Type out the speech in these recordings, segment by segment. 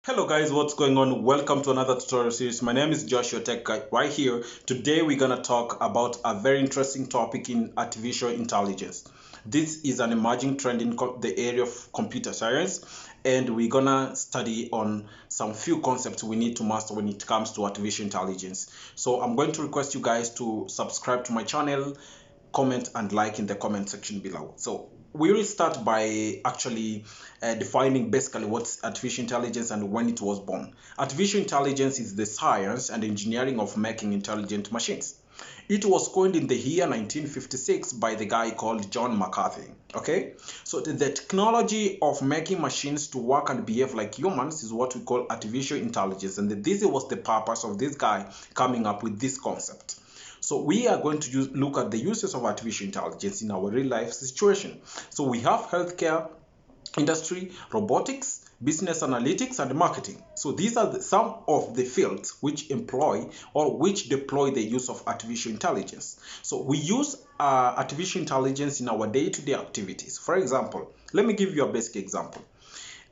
Hello guys, what's going on? Welcome to another tutorial series. My name is Joshua Tech Guy right here. Today we're gonna talk about a very interesting topic in artificial intelligence. This is an emerging trend in the area of computer science, and we're gonna study on some few concepts we need to master when it comes to artificial intelligence. So I'm going to request you guys to subscribe to my channel, comment and like in the comment section below. So we will start by actually defining basically what's artificial intelligence and when it was born. Artificial intelligence is the science and engineering of making intelligent machines. It was coined in the year 1956 by the guy called John McCarthy. Okay, so the technology of making machines to work and behave like humans is what we call artificial intelligence, and this was the purpose of this guy coming up with this concept. So we are going to look at the uses of artificial intelligence in our real life situation. So we have healthcare, industry, robotics, business analytics, and marketing. So these are some of the fields which employ or which deploy the use of artificial intelligence. So we use artificial intelligence in our day-to-day activities. For example, let me give you a basic example.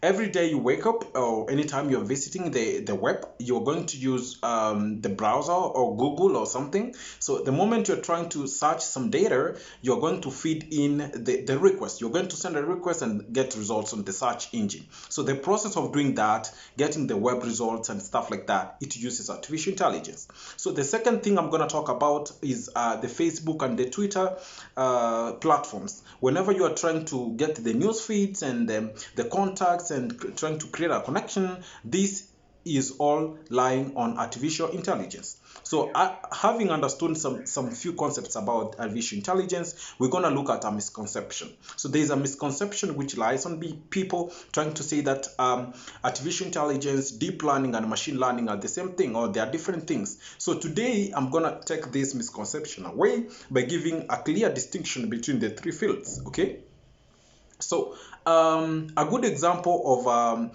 Every day you wake up or anytime you're visiting the web, you're going to use the browser or Google or something. So the moment you're trying to search some data, you're going to feed in the request. You're going to send a request and get results on the search engine. So the process of doing that, getting the web results and stuff like that, it uses artificial intelligence. So the second thing I'm going to talk about is the Facebook and the Twitter platforms. Whenever you are trying to get the news feeds and the contacts and trying to create a connection, this is all lying on artificial intelligence. So having understood some few concepts about artificial intelligence, we're going to look at a misconception. So there's a misconception which lies on people trying to say that artificial intelligence, deep learning and machine learning are the same thing, or they are different things. So today I'm going to take this misconception away by giving a clear distinction between the three fields. Okay, so a good example of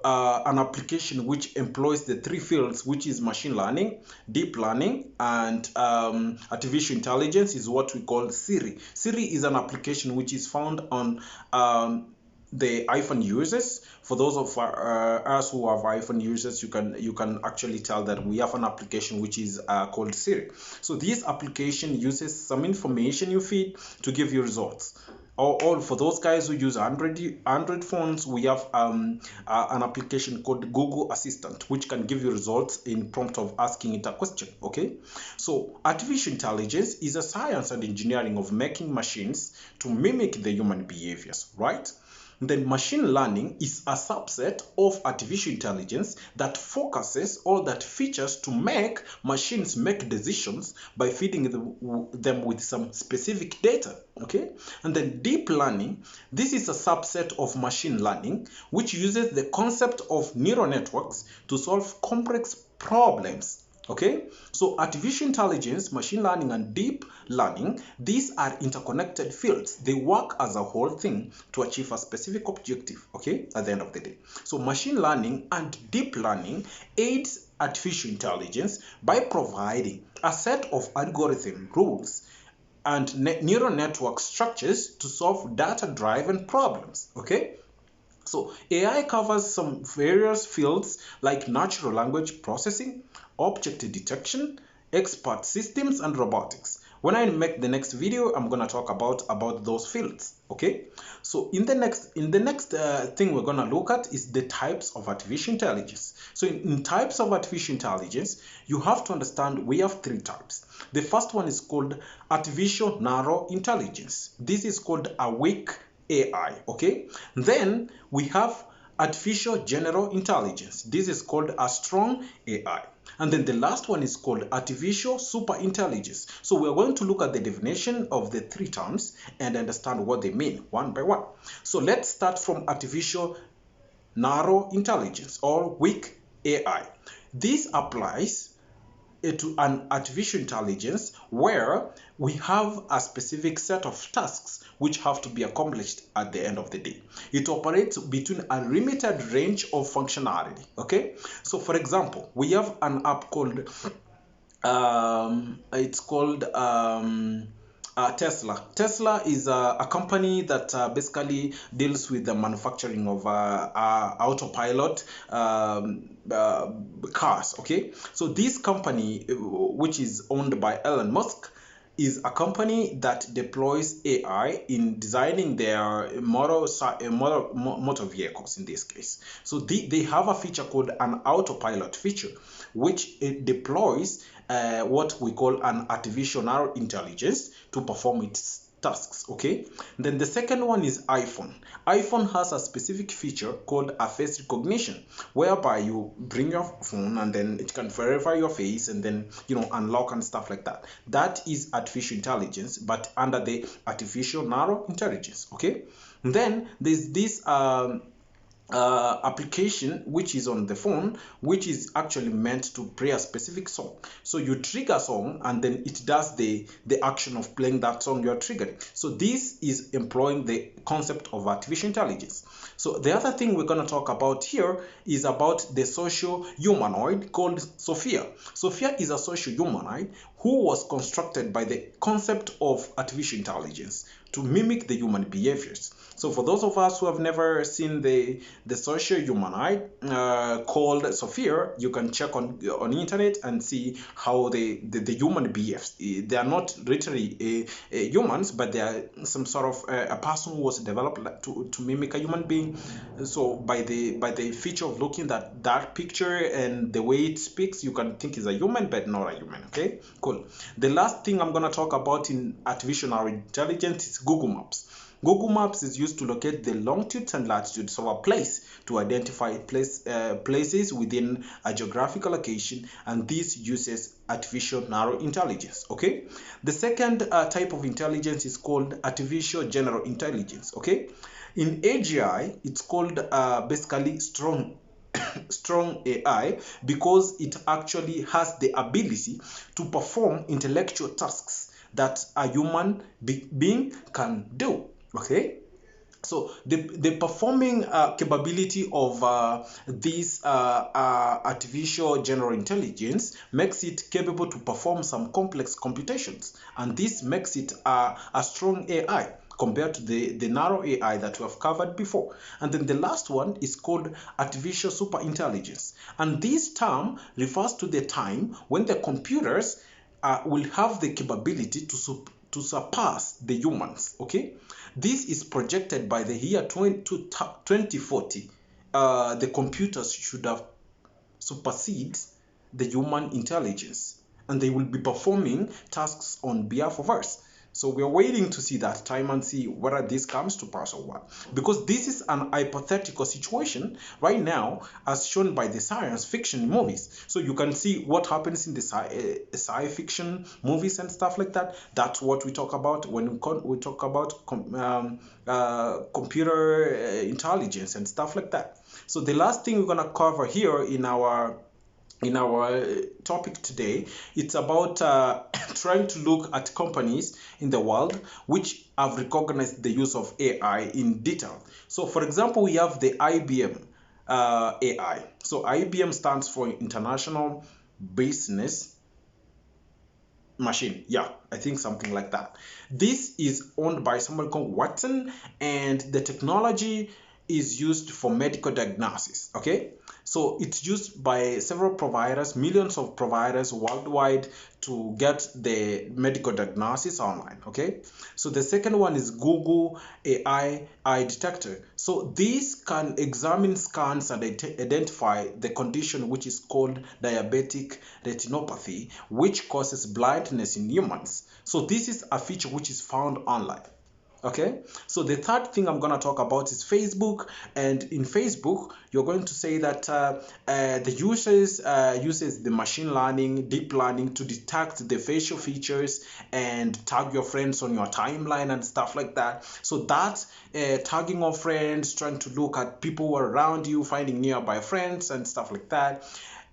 an application which employs the three fields, which is machine learning, deep learning, and artificial intelligence, is what we call Siri. Siri is an application which is found on the iPhone users. For those of us who have iPhone users, you can actually tell that we have an application which is called Siri. So this application uses some information you feed to give you results. Or for those guys who use Android phones, we have an application called Google Assistant, which can give you results in prompt of asking it a question. Okay, so artificial intelligence is a science and engineering of making machines to mimic the human behaviors, right? Then machine learning is a subset of artificial intelligence that focuses or that features to make machines make decisions by feeding them with some specific data. Okay, and then deep learning, this is a subset of machine learning which uses the concept of neural networks to solve complex problems. Okay, so artificial intelligence, machine learning, and deep learning, these are interconnected fields. They work as a whole thing to achieve a specific objective, okay, at the end of the day. So machine learning and deep learning aids artificial intelligence by providing a set of algorithm rules and neural network structures to solve data-driven problems, okay? So AI covers some various fields like natural language processing, object detection, expert systems, and robotics. When I make the next video, I'm going to talk about those fields. Okay, so in the next thing we're going to look at is the types of artificial intelligence. So in types of artificial intelligence, you have to understand we have three types. The first one is called artificial narrow intelligence. This is called a weak AI. Okay, then we have artificial general intelligence. This is called a strong AI. And then the last one is called artificial super intelligence. So we are going to look at the definition of the three terms and understand what they mean one by one. So let's start from artificial narrow intelligence or weak AI. This applies to an artificial intelligence where we have a specific set of tasks which have to be accomplished at the end of the day. It operates between a limited range of functionality. Okay, so for example, we have an app called Tesla. Tesla is a company that basically deals with the manufacturing of autopilot cars. Okay, so this company, which is owned by Elon Musk, is a company that deploys AI in designing their motor vehicles in this case. So they have a feature called an autopilot feature, which it deploys what we call an artificial narrow intelligence to perform its tasks. Okay, then the second one is iPhone has a specific feature called a face recognition, whereby you bring your phone and then it can verify your face and then unlock and stuff like that. That is artificial intelligence, but under the artificial narrow intelligence. Okay, and then there's this application which is on the phone, which is actually meant to play a specific song. So you trigger a song and then it does the action of playing that song you're triggering. So this is employing the concept of artificial intelligence. So the other thing we're going to talk about here is about the social humanoid called Sophia. Sophia is a social humanoid who was constructed by the concept of artificial intelligence to mimic the human behaviors. So for those of us who have never seen the social humanoid called Sophia, you can check on internet and see how the human behaves. They are not literally humans, but they are some sort of a person who was developed to mimic a human being. So by the feature of looking at that picture and the way it speaks, you can think it's a human, but not a human. Okay, cool. The last thing I'm gonna talk about in artificial intelligence is Google Maps. Google Maps is used to locate the longitudes and latitudes of a place to identify places within a geographical location, and this uses artificial narrow intelligence. Okay, the second type of intelligence is called artificial general intelligence. Okay, in AGI, it's called basically strong AI because it actually has the ability to perform intellectual tasks that a human being can do. Okay, so the performing capability of this artificial general intelligence makes it capable to perform some complex computations, and this makes it a strong AI compared to the narrow AI that we have covered before. And then the last one is called artificial superintelligence, and this term refers to the time when the computers will have the capability to surpass the humans. Okay, this is projected by the year 2040. The computers should have superseded the human intelligence, and they will be performing tasks on behalf of us. So we are waiting to see that time and see whether this comes to pass or what. Because this is an hypothetical situation right now, as shown by the science fiction movies. So you can see what happens in the sci fiction movies and stuff like that. That's what we talk about when we talk about computer intelligence and stuff like that. So the last thing we're gonna cover here in our topic today, it's about trying to look at companies in the world which have recognized the use of AI in detail. So for example, we have the IBM AI. So IBM stands for International Business Machine. Yeah, I think something like that. This is owned by someone called Watson, and the technology is used for medical diagnosis. Okay, so it's used by several providers, millions of providers worldwide, to get the medical diagnosis online. Okay, so the second one is Google AI eye detector. So this can examine scans and identify the condition which is called diabetic retinopathy, which causes blindness in humans. So this is a feature which is found online. Okay, so the third thing I'm going to talk about is Facebook. And in Facebook, you're going to say that the users uses the machine learning, deep learning, to detect the facial features and tag your friends on your timeline and stuff like that. So that's tagging of friends, trying to look at people who are around you, finding nearby friends and stuff like that.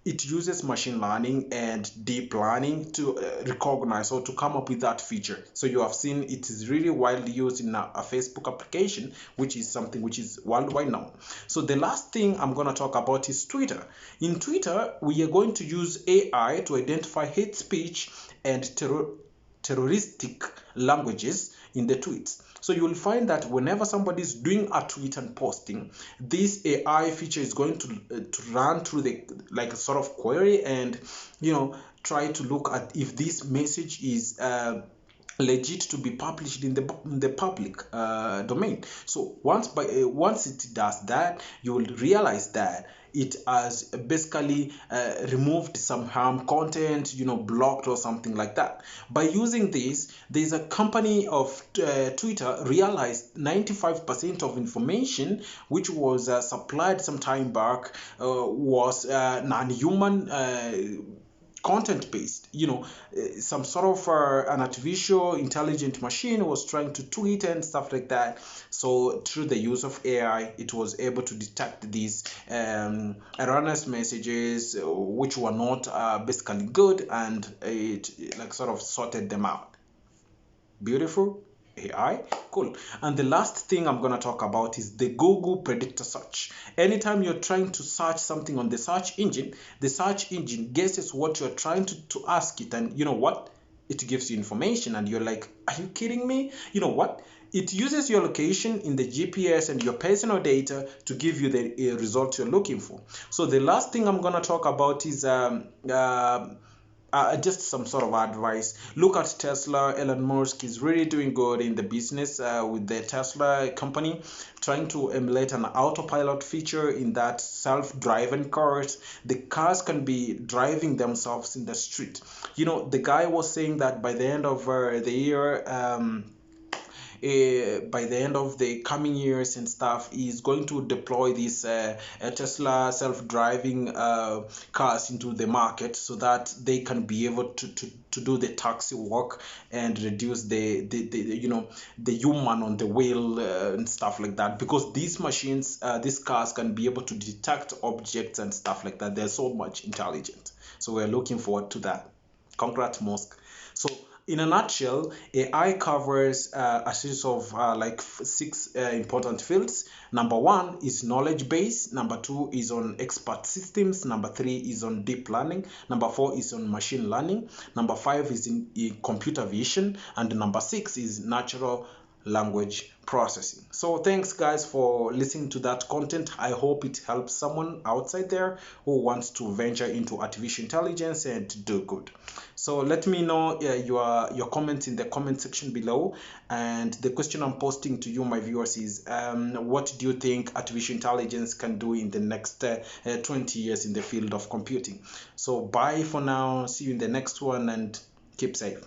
It uses machine learning and deep learning to recognize or to come up with that feature. So you have seen it is really widely used in a Facebook application, which is something which is worldwide now. So the last thing I'm going to talk about is Twitter. In Twitter, we are going to use AI to identify hate speech and terroristic languages in the tweets. So you will find that whenever somebody is doing a tweet and posting, this AI feature is going to run through the like a sort of query and try to look at if this message is legit to be published in the public domain. So once it does that, you will realize that it has basically removed some harm content, blocked or something like that. By using this, there's a company of Twitter realized 95% of information which was supplied some time back was non-human content based. Some sort of an artificial intelligent machine was trying to tweet and stuff like that. So through the use of AI, it was able to detect these erroneous messages which were not basically good, and it like sort of sorted them out. Beautiful. AI, cool. And the last thing I'm going to talk about is the Google predictor search. Anytime you're trying to search something on the search engine guesses what you're trying to ask it, and you know what, it gives you information and you're like, are you kidding me? You know what, it uses your location in the GPS and your personal data to give you the result you're looking for. So the last thing I'm going to talk about is just some sort of advice. Look at Tesla. Elon Musk is really doing good in the business with the Tesla company, trying to emulate an autopilot feature in that self-driving cars. The cars can be driving themselves in the street. The guy was saying that by the end of the year, by the end of the coming years and stuff, is going to deploy these Tesla self-driving cars into the market so that they can be able to do the taxi work and reduce the human on the wheel and stuff like that, because these machines, these cars can be able to detect objects and stuff like that. They're so much intelligent, so we're looking forward to that. Congrats, Musk. So in a nutshell, AI covers a series of like six important fields. Number one is knowledge base. Number two is on expert systems. Number three is on deep learning. Number four is on machine learning. Number five is in computer vision. And number six is natural language processing. So thanks guys for listening to that content. I hope it helps someone outside there who wants to venture into artificial intelligence and do good. So let me know your comments in the comment section below. And the question I'm posting to you, my viewers, is what do you think artificial intelligence can do in the next 20 years in the field of computing? So bye for now. See you in the next one and keep safe.